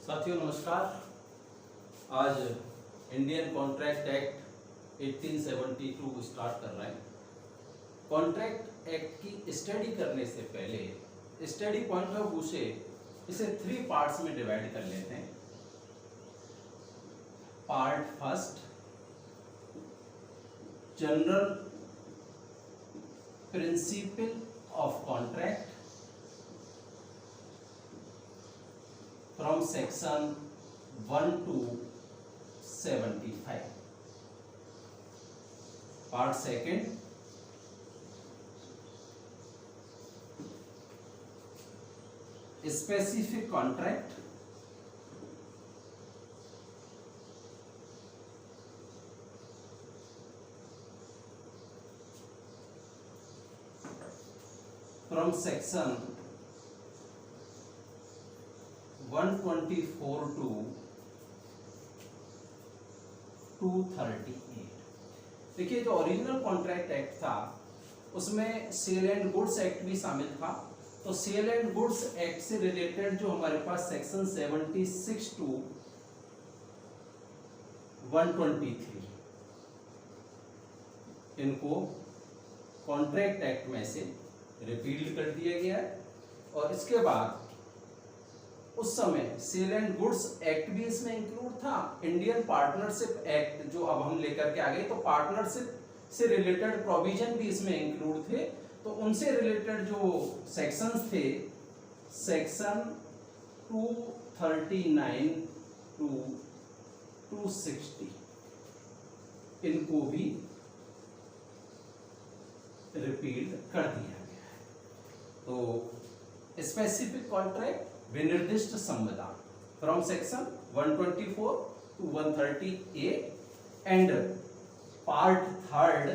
साथियों नमस्कार। आज इंडियन कॉन्ट्रैक्ट एक्ट 1872 स्टार्ट कर रहे हैं। कॉन्ट्रैक्ट एक्ट की स्टडी करने से पहले स्टडी पॉइंट ऑफ व्यू से इसे 3 पार्ट्स में डिवाइड कर लेते हैं। Part first, general principle of contract from section 1 to 75. Part second, specific contract from section 124 to 238। देखिए, जो ओरिजिनल कॉन्ट्रैक्ट एक्ट था उसमें सेल एंड गुड्स एक्ट भी शामिल था। तो सेल एंड गुड्स एक्ट से रिलेटेड जो हमारे पास सेक्शन 76 टू 123, इनको कॉन्ट्रैक्ट एक्ट में से रिपील कर दिया गया है। और इसके बाद उस समय सेल एंड गुड्स एक्ट भी इसमें इंक्लूड था। इंडियन पार्टनरशिप एक्ट जो अब हम लेकर के आ गए, तो पार्टनरशिप से रिलेटेड प्रोविजन भी इसमें इंक्लूड थे। तो उनसे रिलेटेड जो सेक्शंस थे, सेक्शन 239 टू 260, इनको भी रिपील कर दिया गया है। तो स्पेसिफिक कॉन्ट्रैक्ट, विनिर्दिष्ट संविधान, from section 124 to 130A and part third,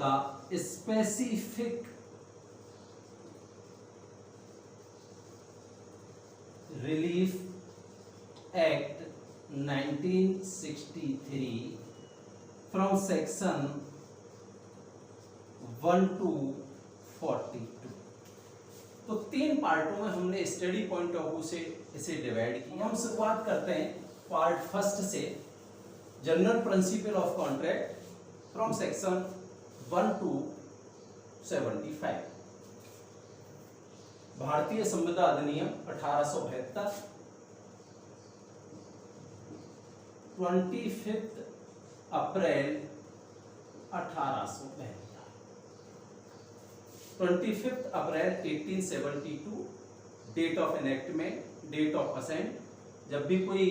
the specific relief act 1963 from section 1 to 42। तो 3 पार्टों में हमने स्टडी पॉइंट ऑफ व्यू से इसे डिवाइड किया। हम शुरुआत करते हैं पार्ट फर्स्ट से, general principle of contract from section 1 to 75। भारतीय संविदा अधिनियम 1872, 25 अप्रैल 1872, 25 अप्रैल 1872 date of enactment, date of assent. जब भी कोई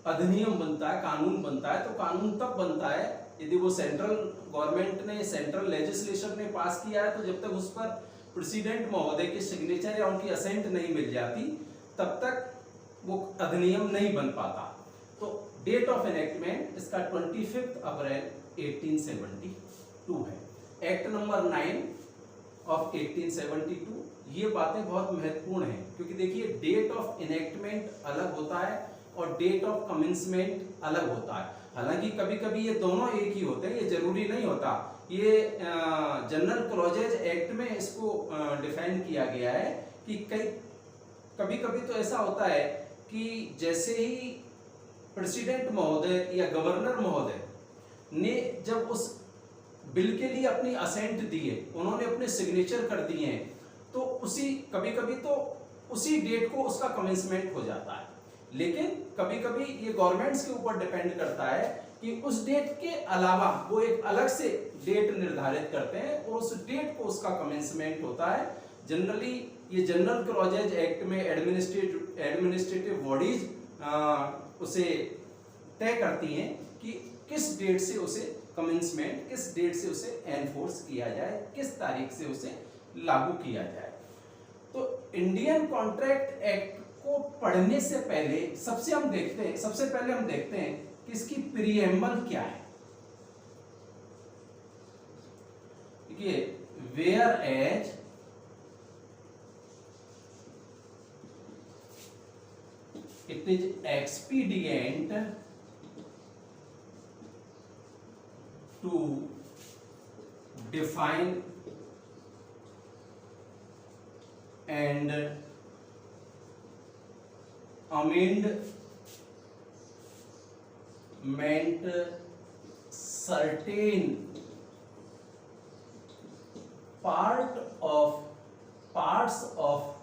अधिनियम बनता है, कानून बनता है, तो कानून तब बनता है यदि वो सेंट्रल गवर्नमेंट ने, सेंट्रल लेजिस्लेशन ने पास किया है। तो जब तक उस पर प्रेसिडेंट महोदय की सिग्नेचर या उनकी असेंट नहीं मिल जाती, तब तक वो अधिनियम नहीं बन पाता। तो डेट ऑफ एनेक्टमेंट इसका 25 अप्रैल 1872 है। Act number 9 of 1872। ये बातें बहुत महत्वपूर्ण हैं, क्योंकि देखिए, डेट ऑफ एनेक्टमेंट अलग होता है और डेट ऑफ कमेंसमेंट अलग होता है। हालांकि कभी कभी ये दोनों एक ही होते हैं, ये जरूरी नहीं होता। ये जनरल क्लॉजेज एक्ट में इसको डिफाइन किया गया है कि कभी कभी तो ऐसा होता है कि जैसे ही प्रेसिडेंट महोदय या गवर्नर महोदय ने जब उस बिल के लिए अपनी असेंट दी है, उन्होंने अपने सिग्नेचर कर दिए हैं, तो कभी कभी तो उसी डेट को उसका कमेंसमेंट हो जाता है। लेकिन कभी कभी ये गवर्नमेंट्स के ऊपर डिपेंड करता है कि उस डेट के अलावा वो एक अलग से डेट निर्धारित करते हैं और उस डेट को उसका कमेंसमेंट होता है। जनरली ये जनरल क्लॉजेज एक्ट में एडमिनिस्ट्रेटिव बॉडीज उसे तय करती हैं कि किस डेट से उसे कमेंसमेंट, किस डेट से उसे एनफोर्स किया जाए, किस तारीख से उसे लागू किया जाए। तो इंडियन कॉन्ट्रैक्ट एक्ट को पढ़ने से पहले सबसे पहले हम देखते हैं कि इसकी प्रीएम्बल क्या है। देखिए, whereas it is expedient to define and amendment certain parts of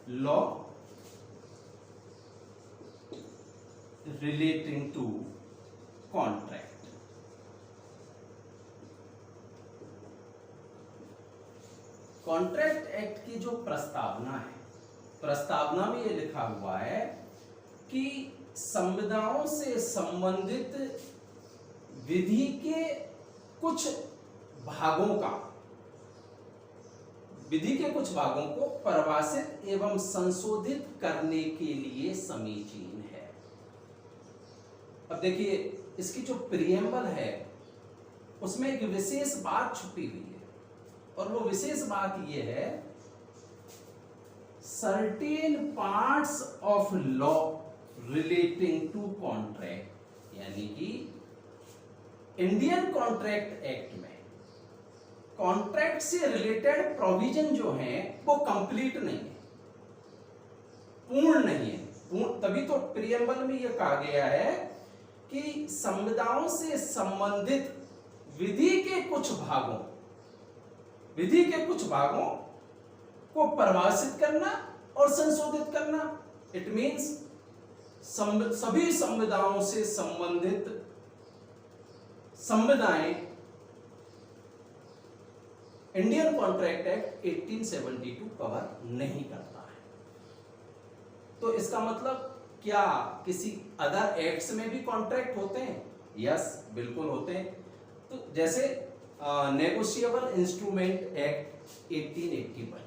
law relating to contract. Contract act की जो प्रस्तावना है, प्रस्तावना में ये लिखा हुआ है कि संविदाओं से संबंधित विधि के कुछ भागों को परिभाषित एवं संशोधित करने के लिए समीचीन है। अब देखिए, इसकी जो प्रियम्बल है उसमें एक विशेष बात छुपी हुई है, और वो विशेष बात ये है, certain parts of law relating to contract, यानी कि इंडियन कॉन्ट्रैक्ट एक्ट में कॉन्ट्रैक्ट से रिलेटेड प्रोविजन जो है वो कंप्लीट नहीं है, पूर्ण नहीं है। तभी तो प्रियम्बल में ये कहा गया है कि संविदाओं से संबंधित विधि के कुछ भागों को परिभाषित करना और संशोधित करना। इट मीन्स सभी संविदाओं से संबंधित संविदाएं इंडियन कॉन्ट्रैक्ट एक्ट 1872 कवर नहीं करता है। तो इसका मतलब क्या किसी अदर एक्ट्स में भी कॉन्ट्रैक्ट होते हैं? यस, बिल्कुल होते हैं। तो जैसे negotiable instrument act 1881,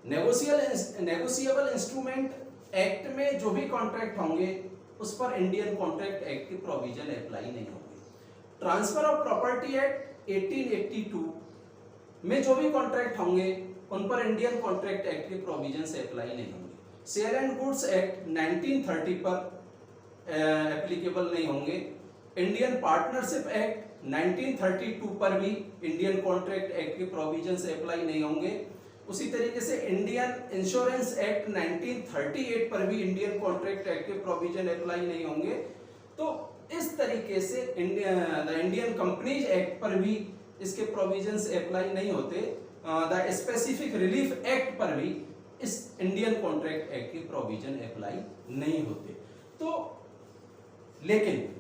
negotiable instrument act में जो भी कॉन्ट्रैक्ट होंगे उस पर इंडियन कॉन्ट्रैक्ट एक्ट के प्रोविजन अप्लाई नहीं होंगे। ट्रांसफर ऑफ प्रॉपर्टी एक्ट 1882 में जो भी कॉन्ट्रैक्ट होंगे उन पर इंडियन कॉन्ट्रैक्ट एक्ट के प्रोविजन से अप्लाई नहीं होंगे। सेल एंड गुड्स एक्ट 1930 पर एप्लीकेबल नहीं होंगे। इंडियन पार्टनरशिप एक्ट 1932 पर भी इंडियन कॉन्ट्रैक्ट एक्ट के प्रोविजन से अप्लाई नहीं होंगे। उसी तरीके से इंडियन इंश्योरेंस एक्ट 1938 पर भी इंडियन कॉन्ट्रैक्ट एक्ट के प्रोविजन अप्लाई नहीं होंगे। तो इस तरीके से इंडियन कंपनीज एक्ट पर भी इसके प्रोविजंस अप्लाई नहीं होते। द स्पेसिफिक रिलीफ एक्ट पर भी इस इंडियन कॉन्ट्रैक्ट एक्ट के प्रोविजन अप्लाई नहीं होते। तो लेकिन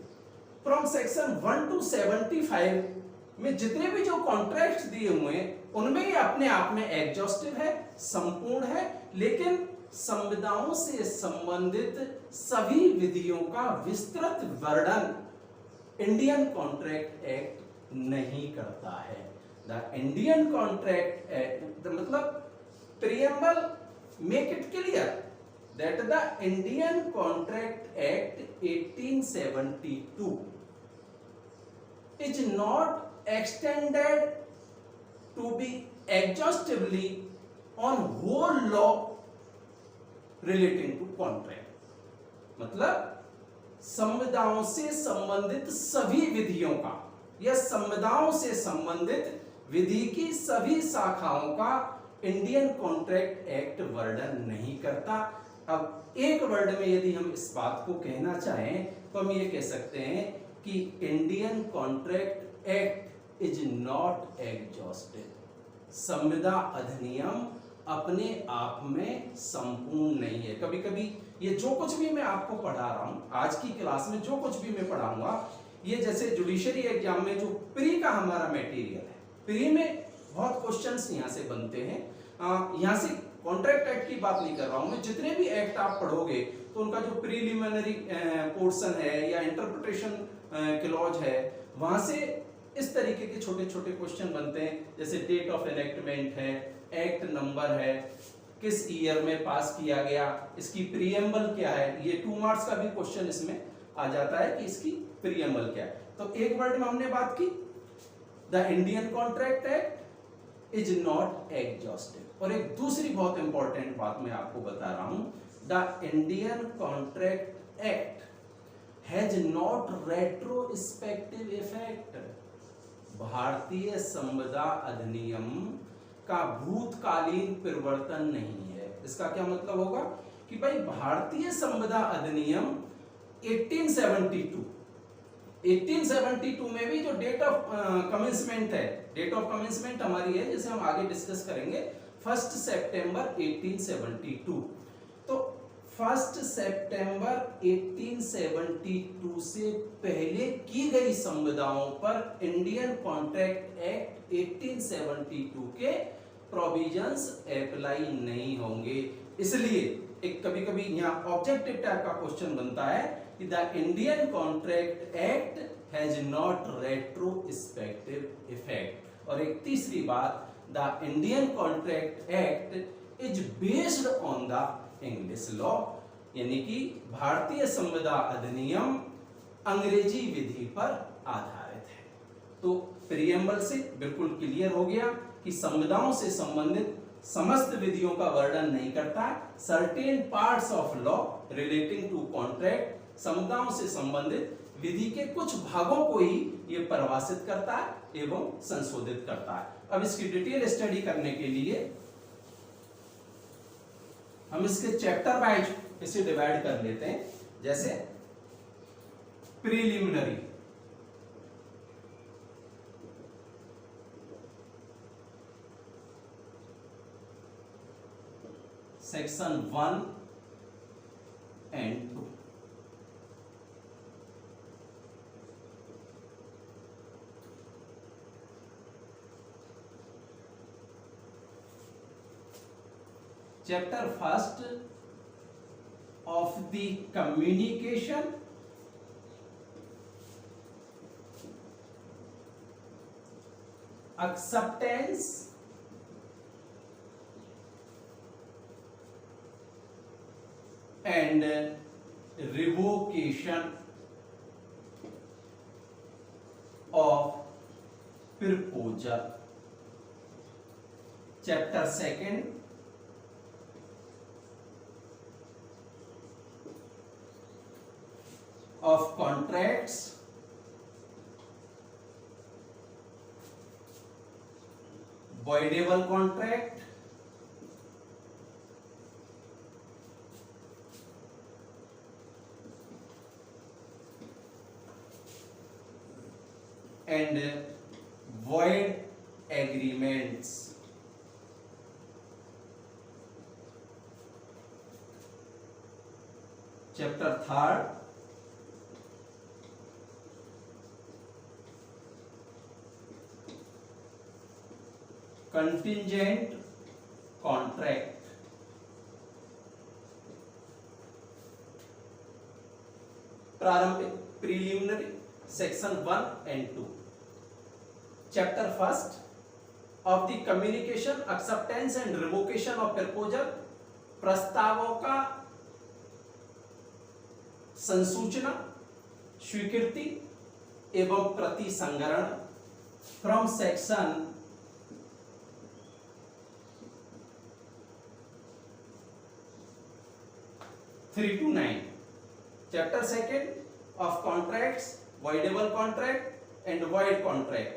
फ्रॉम सेक्शन 1 to 75 में जितने भी जो कॉन्ट्रैक्ट्स दिए हुए हैं उनमें ये अपने आप में एग्जॉस्टिव है, संपूर्ण है, लेकिन संविदाओं से संबंधित सभी विधियों का विस्तृत वर्णन इंडियन कॉन्ट्रैक्ट एक्ट नहीं करता है। द इंडियन कॉन्ट्रैक्ट एक्ट मतलब preamble make it clear that the Indian Contract Act 1872 is not extended to be exhaustively on whole law relating to contract। मतलब संविदाओं से संबंधित सभी विधियों का या संविदाओं से संबंधित विधि की सभी शाखाओं का इंडियन कॉन्ट्रैक्ट एक्ट वर्णन नहीं करता। अब एक वर्ड में यदि हम इस बात को कहना चाहें तो हम ये कह सकते हैं कि Indian contract act is not exhaustive. संविदा अधिनियम अपने आप में संपूर्ण नहीं है। कभी कभी ये जो कुछ भी मैं आपको पढ़ा रहा हूं, आज की क्लास में जो कुछ भी मैं पढ़ाऊंगा, ये जैसे जुडिशरी एग्जाम में जो प्री का हमारा मटेरियल है, प्री में बहुत क्वेश्चंस यहाँ से बनते हैं। यहाँ से कॉन्ट्रैक्ट एक्ट की बात नहीं कर रहा हूं मैं, जितने भी एक्ट आप पढ़ोगे तो उनका जो प्रीलिमिनरी पोर्शन है या इंटरप्रिटेशन क्लॉज है, वहां से इस तरीके के छोटे छोटे क्वेश्चन बनते हैं। जैसे डेट ऑफ एनेक्टमेंट है, एक्ट नंबर है, किस ईयर में पास किया गया, इसकी प्रीएम्बल क्या है। ये 2 मार्क्स का भी क्वेश्चन इसमें आ जाता है कि इसकी प्रीएम्बल क्या है। तो एक वर्ड में हमने बात की, the Indian contract act is not exhaustive. और एक दूसरी बहुत इंपॉर्टेंट बात मैं आपको बता रहा हूं, the Indian contract act has not retrospective effect. भारतीय संविदा अधिनियम का भूतकालीन परिवर्तन नहीं है। इसका क्या मतलब होगा कि भाई भारतीय संविदा अधिनियम 1872 में भी जो डेट ऑफ कमेंसमेंट है, डेट ऑफ कमेंसमेंट हमारी है जिसे हम आगे डिस्कस करेंगे 1 सितंबर 1872। तो 1 सितंबर 1872 से पहले की गई संविदाओं पर इंडियन कॉन्ट्रैक्ट एक्ट 1872 के प्रोविजंस अप्लाई नहीं होंगे। इसलिए एक कभी कभी यहाँ ऑब्जेक्टिव टाइप का क्वेश्चन बनता है कि the Indian contract act has not retrospective effect. और एक तीसरी बात, the Indian contract act is based on the English law, यानी कि भारतीय संविदा अधिनियम अंग्रेजी विधि पर आधारित है। तो प्रीएम्बल से बिल्कुल क्लियर हो गया कि संविदाओं से संबंधित समस्त विधियों का वर्णन नहीं करता है। Certain parts of law relating to contract, संविदाओं से संबंधित विधि के कुछ भागों को ही ये परिभाषित करता है एवं संशोधित करता है। अब इसकी डिटेल स्टडी करने के लिए हम इसके चैप्टर वाइज इसे डिवाइड कर लेते हैं। जैसे preliminary, section 1 and 2, chapter 1 of the communication, acceptance and revocation of proposal. Chapter 2 of contracts, voidable contract, and void agreements. Chapter 3 contingent contract, प्रारंभिक preliminary section 1 and 2. Chapter 1 of the communication, acceptance and revocation of proposal, प्रस्तावों का संसूचना, स्वीकृति एवं प्रतिसंग्रहण, from section 3 to 9. Chapter 2 of contracts, voidable contract and void contract,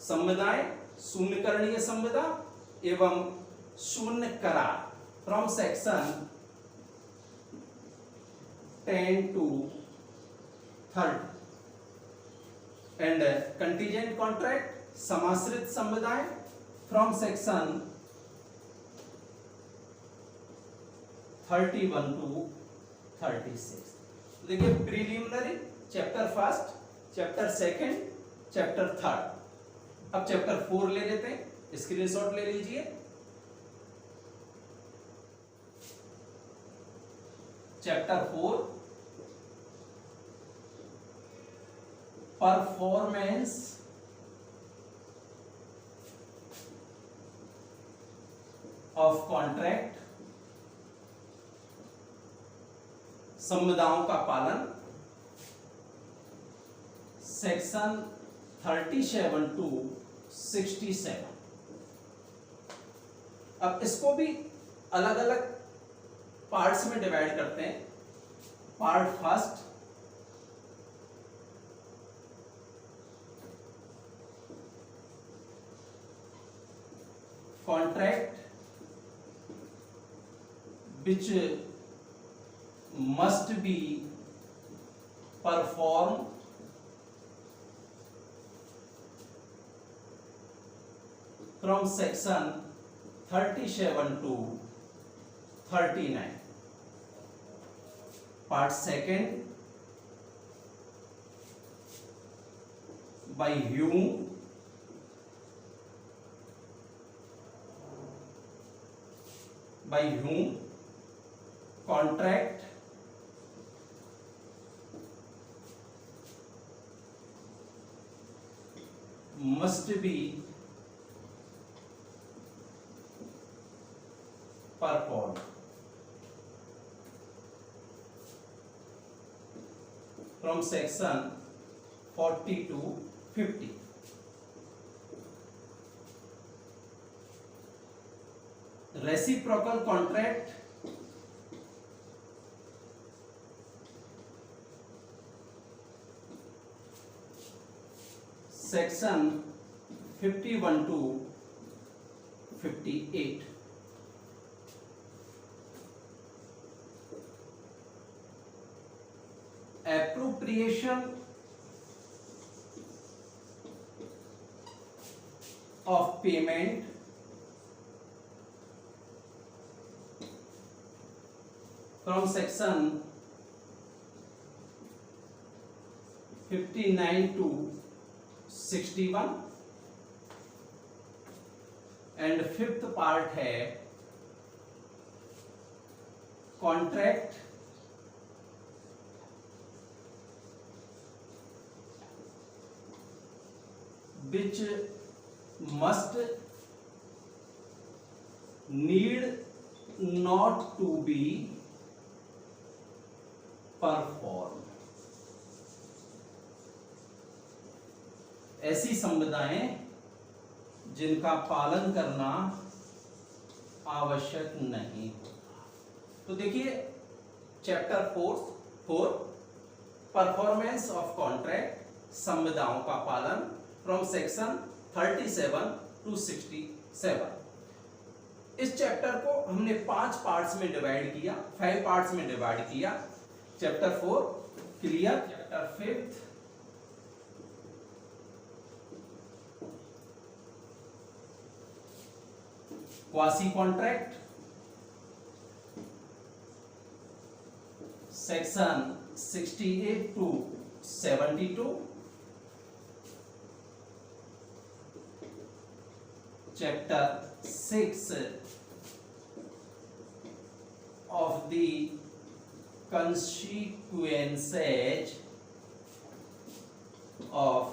संविदाएं, शून्यकरणीय संविदा एवं शून्य करार, from section 10 to 30. And contingent contract, समाश्रित संविदाएं, फ्रॉम सेक्शन 31 to 36. देखिए प्रीलिमिनरी, चैप्टर 1, चैप्टर 2, चैप्टर 3. अब चैप्टर 4 ले लेते हैं, स्क्रीनशॉट ले लीजिए। चैप्टर 4 परफॉर्मेंस ऑफ कॉन्ट्रैक्ट, संविदाओं का पालन, सेक्शन 37 to 67. अब इसको भी अलग अलग पार्ट्स में डिवाइड करते हैं। Part 1 contract which must be performed from section 37 to 39. Part second, by Hume, contract must be performed from section 40 to 50. Reciprocal contract section 51 to 58. Appropriation of payment from section 59 to 61 and fifth part है contract which must need not to be performed. ऐसी संविदाएं जिनका पालन करना आवश्यक नहीं होता। तो देखिए चैप्टर 4 परफॉर्मेंस ऑफ कॉन्ट्रैक्ट, संविदाओं का पालन, फ्रॉम सेक्शन 37 टू 67। इस चैप्टर को हमने 5 पार्ट्स में डिवाइड किया, 5 पार्ट्स में डिवाइड किया। Chapter 4 clear. Chapter 5 quasi contract, section 68 to 72। Chapter 6 of the consequences of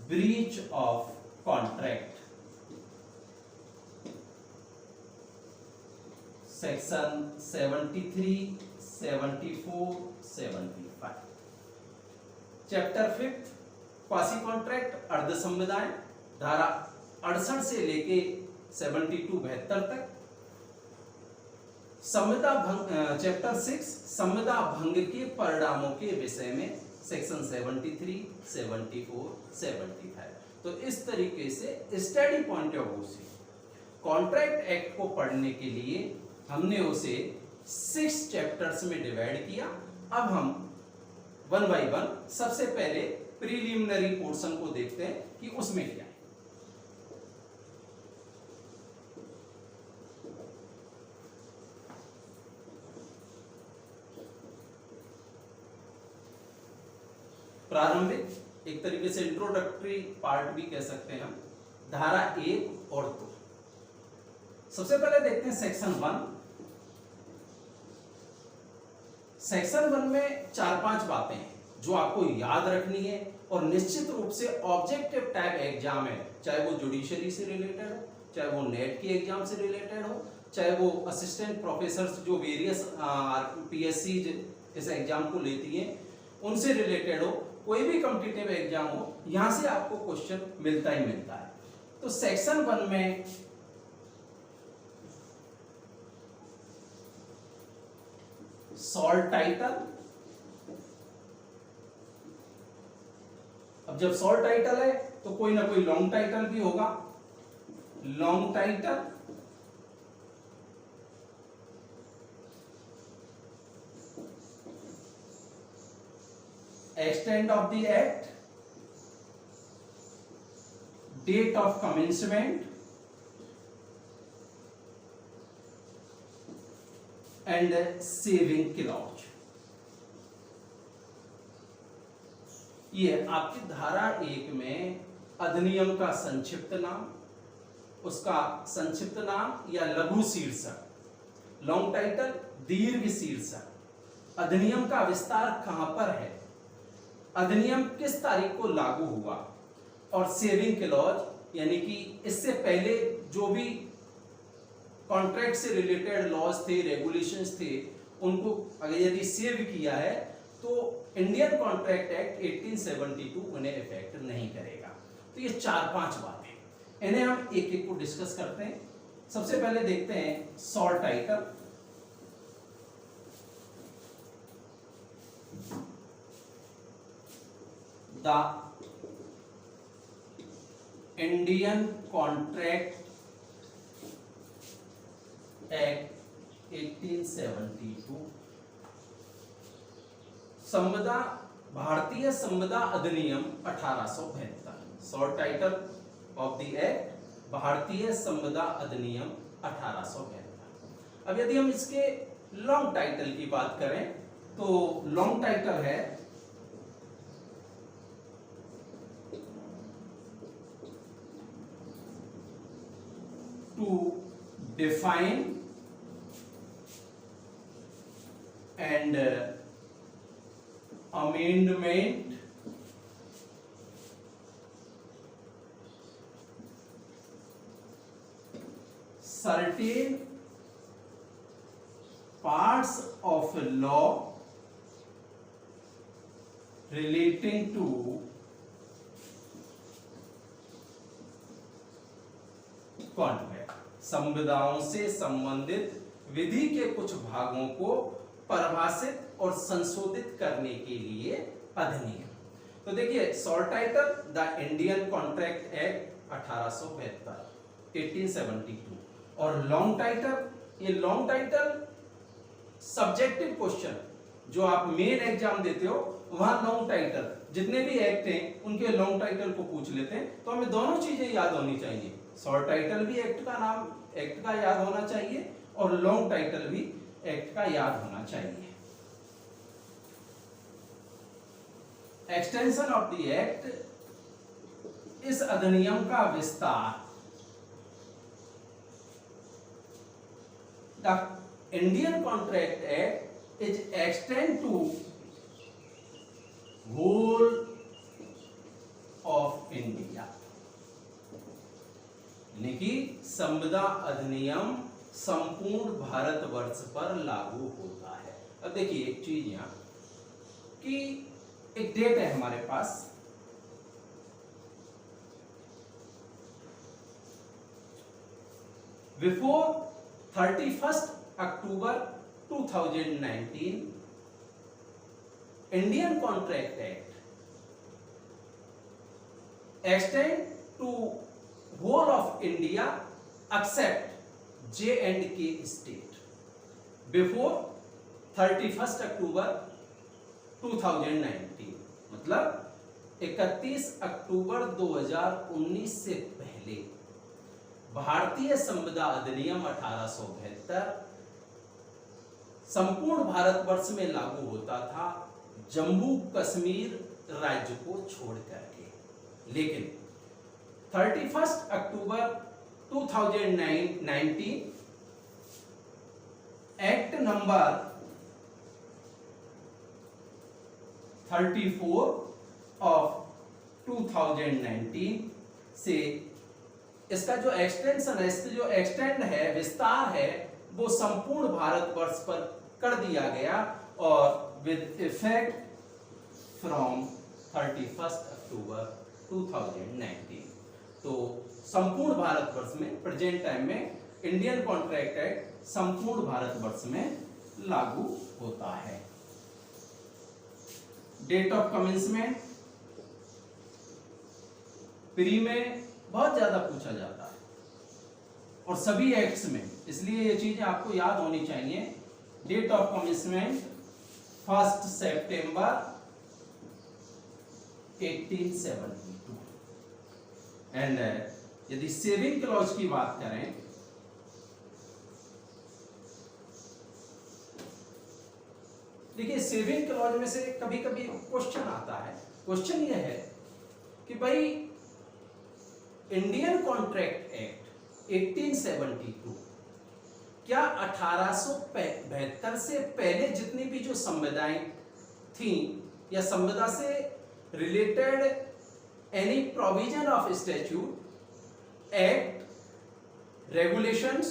breach of contract, section 73, 74, 75। Chapter 5 quasi contract, अर्ध संविदाएं, धारा 68 से लेके 72-72 तक। संविदा भंग, चैप्टर 6 संविदा भंग के परिणामों के विषय में, सेक्शन 73, 74, 75। तो इस तरीके से स्टडी पॉइंट ऑफ व्यू से कॉन्ट्रैक्ट एक्ट को पढ़ने के लिए हमने उसे 6 चैप्टर्स में डिवाइड किया। अब हम 1 बाय 1 सबसे पहले प्रीलिमिनरी पोर्शन को देखते हैं कि उसमें क्या है। प्रारंभिक, एक तरीके से इंट्रोडक्टरी पार्ट भी कह सकते हैं हम, धारा 1 और 2। सबसे पहले देखते हैं सेक्शन 1। सेक्शन 1 में 4-5 बातें हैं जो आपको याद रखनी है और निश्चित रूप से ऑब्जेक्टिव टाइप एग्जाम है, चाहे वो जुडिशरी से रिलेटेड हो, चाहे वो नेट की एग्जाम से रिलेटेड हो, चाहे वो असिस्टेंट प्रोफेसर जो वेरियस पीएससी इस एग्जाम को लेती हैं उनसे रिलेटेड हो, कोई भी कॉम्पिटिटिव एग्जाम हो, यहां से आपको क्वेश्चन मिलता ही मिलता है। तो सेक्शन 1 में सॉल्ट टाइटल, अब जब सॉल्ट टाइटल है तो कोई ना कोई लॉन्ग टाइटल भी होगा, long title, extent of the act, date of commencement and saving clause। ये आपकी धारा 1 में अधिनियम का संक्षिप्त नाम, उसका संक्षिप्त नाम या लघु शीर्षक, लॉन्ग टाइटल दीर्घ शीर्षक, अधिनियम का विस्तार कहां पर है, अधिनियम किस तारीख को लागू हुआ, और सेविंग क्लॉज यानी कि इससे पहले जो भी कॉन्ट्रैक्ट से रिलेटेड लॉज थे, रेगुलेशंस थे, उनको अगर यदि सेव किया है तो इंडियन कॉन्ट्रैक्ट एक्ट 1872 उन्हें इफेक्ट नहीं करेगा। तो ये 4-5 बातें, इन्हें हम एक एक को डिस्कस करते हैं। सबसे पहले देखते हैं short title. The Indian Contract Act 1872 संविदा भारतीय संविदा अधिनियम 1872। Short title of the act भारतीय संविदा अधिनियम 1872। अब यदि हम इसके लॉन्ग टाइटल की बात करें तो लॉन्ग टाइटल है to define and amendment certain parts of a law relating to contract, संविदाओं से संबंधित विधि के कुछ भागों को परिभाषित और संशोधित करने के लिए अधिनियम। तो देखिए short title the Indian contract act 1872 1872 और लॉन्ग टाइटल, ये लॉन्ग टाइटल सब्जेक्टिव क्वेश्चन जो आप मेन एग्जाम देते हो वहां लॉन्ग टाइटल जितने भी एक्ट हैं उनके लॉन्ग टाइटल को पूछ लेते हैं। तो हमें दोनों चीजें याद होनी चाहिए, शॉर्ट टाइटल भी एक्ट का नाम, एक्ट का याद होना चाहिए, और लॉन्ग टाइटल भी एक्ट का याद होना चाहिए। एक्सटेंशन ऑफ द एक्ट, इस अधिनियम का विस्तार। The Indian contract act is extend to whole of India, यानी कि संविदा अधिनियम संपूर्ण भारतवर्ष पर लागू होता है। अब देखिए एक चीज यहां कि एक डेट है हमारे पास, before 31 October 2019 Indian contract act extend to whole of India except J&K state before 31 October 2019, मतलब 31 अक्टूबर 2019 से पहले भारतीय संविदा अधिनियम 1872 संपूर्ण भारतवर्ष में लागू होता था, जम्मू कश्मीर राज्य को छोड़ करके। लेकिन 31 अक्टूबर 2019 एक्ट नंबर 34 ऑफ 2019 से इसका जो एक्सटेंशन है, इसका जो एक्सटेंड है, विस्तार है, वो संपूर्ण भारतवर्ष पर कर दिया गया और विद इफेक्ट फ्रॉम 31 अक्टूबर 2019। तो संपूर्ण भारतवर्ष में प्रेजेंट टाइम में इंडियन कॉन्ट्रैक्ट एक्ट संपूर्ण भारतवर्ष में लागू होता है। डेट ऑफ कमेंसमेंट प्री में बहुत ज्यादा पूछा जाता है और सभी एक्ट्स में, इसलिए ये चीजें आपको याद होनी चाहिए। डेट ऑफ कमिटमेंट 1 सितंबर 1872। एंड यदि सेविंग क्लॉज की बात करें, देखिए सेविंग क्लॉज में से कभी कभी क्वेश्चन आता है। क्वेश्चन यह है कि भाई इंडियन कॉन्ट्रैक्ट एक्ट 1872 क्या 1872 से पहले जितनी भी जो संविदाएं थी या संविदा से related any provision of statute, act, regulations,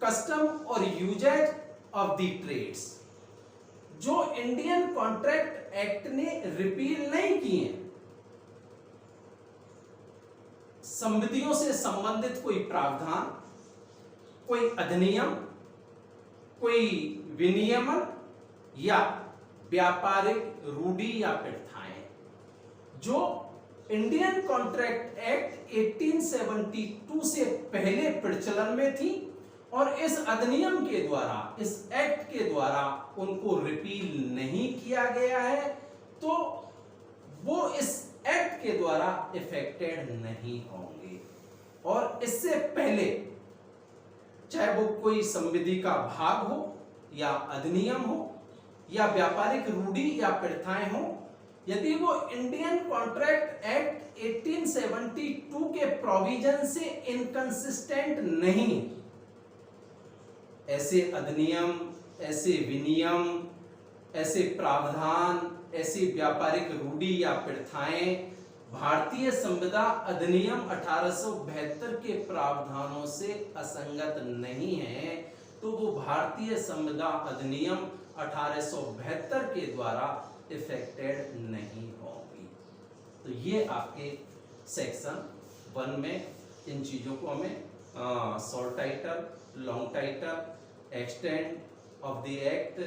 custom और यूजेज ऑफ द ट्रेड्स जो इंडियन कॉन्ट्रैक्ट एक्ट ने रिपील नहीं किए, संविधियों से संबंधित कोई प्रावधान, कोई अधिनियम, कोई विनियमन या व्यापारिक रूढ़ी या प्रथाएं जो इंडियन कॉन्ट्रैक्ट एक्ट 1872 से पहले प्रचलन में थी और इस अधिनियम के द्वारा, इस एक्ट के द्वारा उनको रिपील नहीं किया गया है, तो वो इस एक्ट के द्वारा इफेक्टेड नहीं होंगे। और इससे पहले चाहे वो कोई संविधि का भाग हो या अधिनियम हो या व्यापारिक रूढ़ी या प्रथाएं हो, यदि वो इंडियन कॉन्ट्रैक्ट एक्ट 1872 के प्रोविजन से इनकंसिस्टेंट नहीं, ऐसे अधिनियम, ऐसे विनियम, ऐसे प्रावधान, ऐसी व्यापारिक रूढ़ी या प्रथाएं भारतीय संविदा अधिनियम 1872 के प्रावधानों से असंगत नहीं है, तो वो भारतीय संविदा अधिनियम 1872 के द्वारा इफेक्टेड नहीं होगी। तो ये आपके सेक्शन 1 में इन चीजों को हमें short title, long title, extent of the act,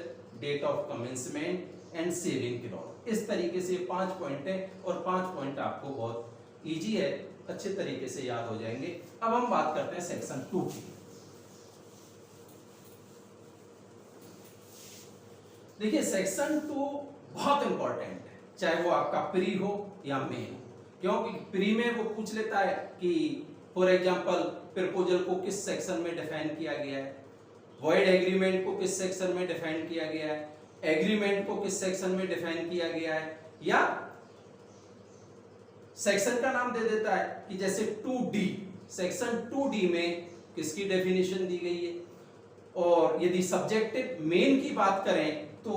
date of commencement and saving clause, इस तरीके से 5 पॉइंट है और 5 पॉइंट आपको बहुत इजी है, अच्छे तरीके से याद हो जाएंगे। अब हम बात करते हैं सेक्शन 2 की। देखिए सेक्शन 2 बहुत इंपॉर्टेंट है, चाहे वो आपका प्री हो या मेन हो, क्योंकि प्री में वो पूछ लेता है कि फॉर एग्जांपल प्रपोजल को किस सेक्शन में डिफाइन किया गया है, वॉइड एग्रीमेंट को किस सेक्शन में डिफाइन किया गया है, एग्रीमेंट को किस सेक्शन में डिफाइन किया गया है, या सेक्शन का नाम दे देता है कि जैसे 2D, सेक्शन 2D में किसकी डेफिनेशन दी गई है। और यदि सब्जेक्टिव मेन की बात करें तो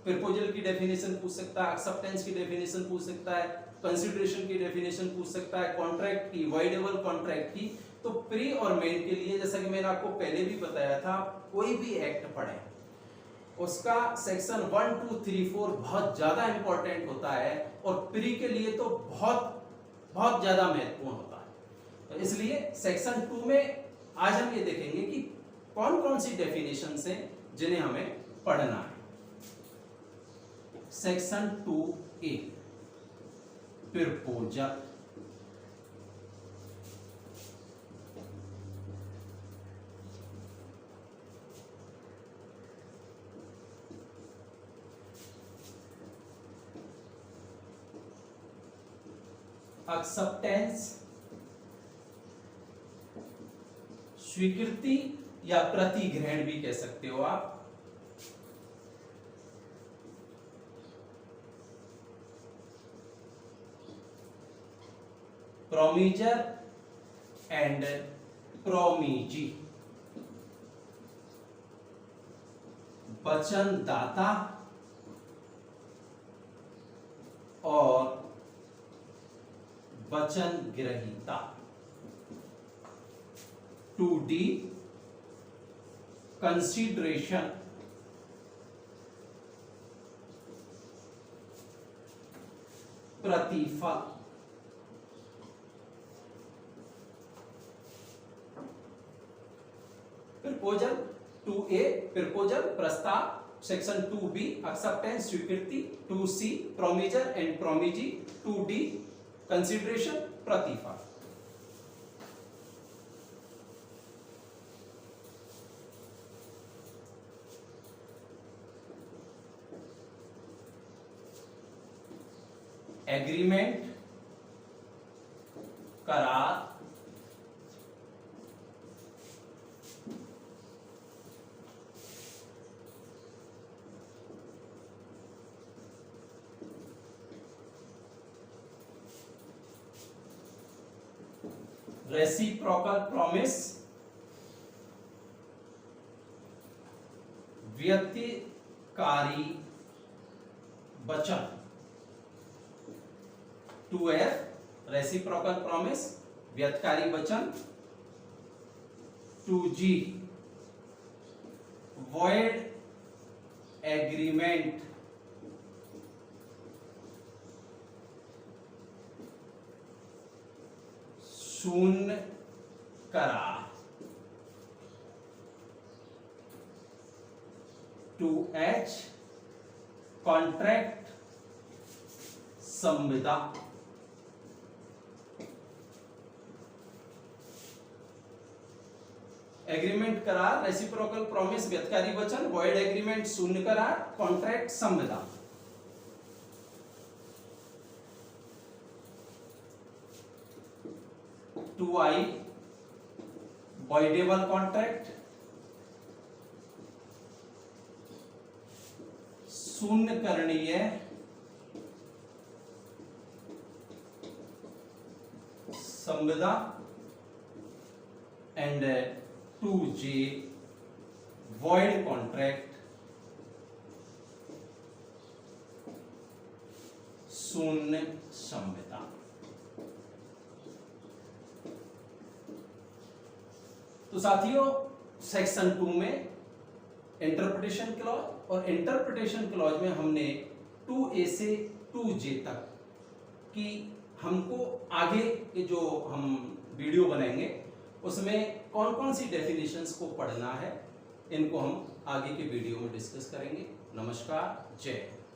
प्रपोजल की डेफिनेशन पूछ सकता है, एक्सेप्टेंस की डेफिनेशन पूछ सकता है, कंसिडरेशन की डेफिनेशन पूछ सकता है, कॉन्ट्रैक्ट की, वॉइडेबल कॉन्ट्रैक्ट की। तो प्री और मेन के लिए, जैसा कि मैंने आपको पहले भी बताया था, कोई भी एक्ट पढ़े उसका सेक्शन 1, 2, 3, 4 बहुत ज्यादा इंपॉर्टेंट होता है और प्री के लिए तो बहुत ज्यादा महत्वपूर्ण होता है। तो इसलिए सेक्शन 2 में आज हम ये देखेंगे कि कौन कौन सी डेफिनेशंस हैं जिन्हें हमें पढ़ना है। Section 2A proposal. एक्सेप्टेंस, स्वीकृति या प्रतिग्रहण भी कह सकते हो आप। प्रोमीजर एंड प्रोमीजी, वचनदाता और वचन ग्रहीता। 2D कंसीडरेशन, प्रतिफल। प्रपोजल 2A प्रपोजल प्रस्ताव, सेक्शन 2B एक्सेप्टेंस स्वीकृति, 2C प्रोमीजर एंड प्रोमीजी, 2D कंसिडरेशन प्रतिफल। एग्रीमेंट करार, रेसिप्रोकल प्रॉमिस, व्यतिकारी वचन। 2F रेसिप्रोकल प्रॉमिस, व्यतिकारी वचन। 2G वॉइड एग्रीमेंट, शून्य करार। 2H कॉन्ट्रैक्ट संविदा। एग्रीमेंट करार, रेसिप्रोकल प्रॉमिस, व्यतिकारी वचन, वॉइड एग्रीमेंट, शून्य करार, कॉन्ट्रैक्ट संविदा। टू आई वॉइडेबल कॉन्ट्रैक्ट, शून्य करणीय संविदा। एंड 2J वॉइड कॉन्ट्रैक्ट, शून्य संविदा। तो साथियों, सेक्शन 2 में इंटरप्रिटेशन क्लॉज, और इंटरप्रिटेशन क्लॉज में हमने 2A से 2J तक की, हमको आगे के जो हम वीडियो बनाएंगे उसमें कौन कौन सी डेफिनेशंस को पढ़ना है, इनको हम आगे के वीडियो में डिस्कस करेंगे। नमस्कार, जय हिंद।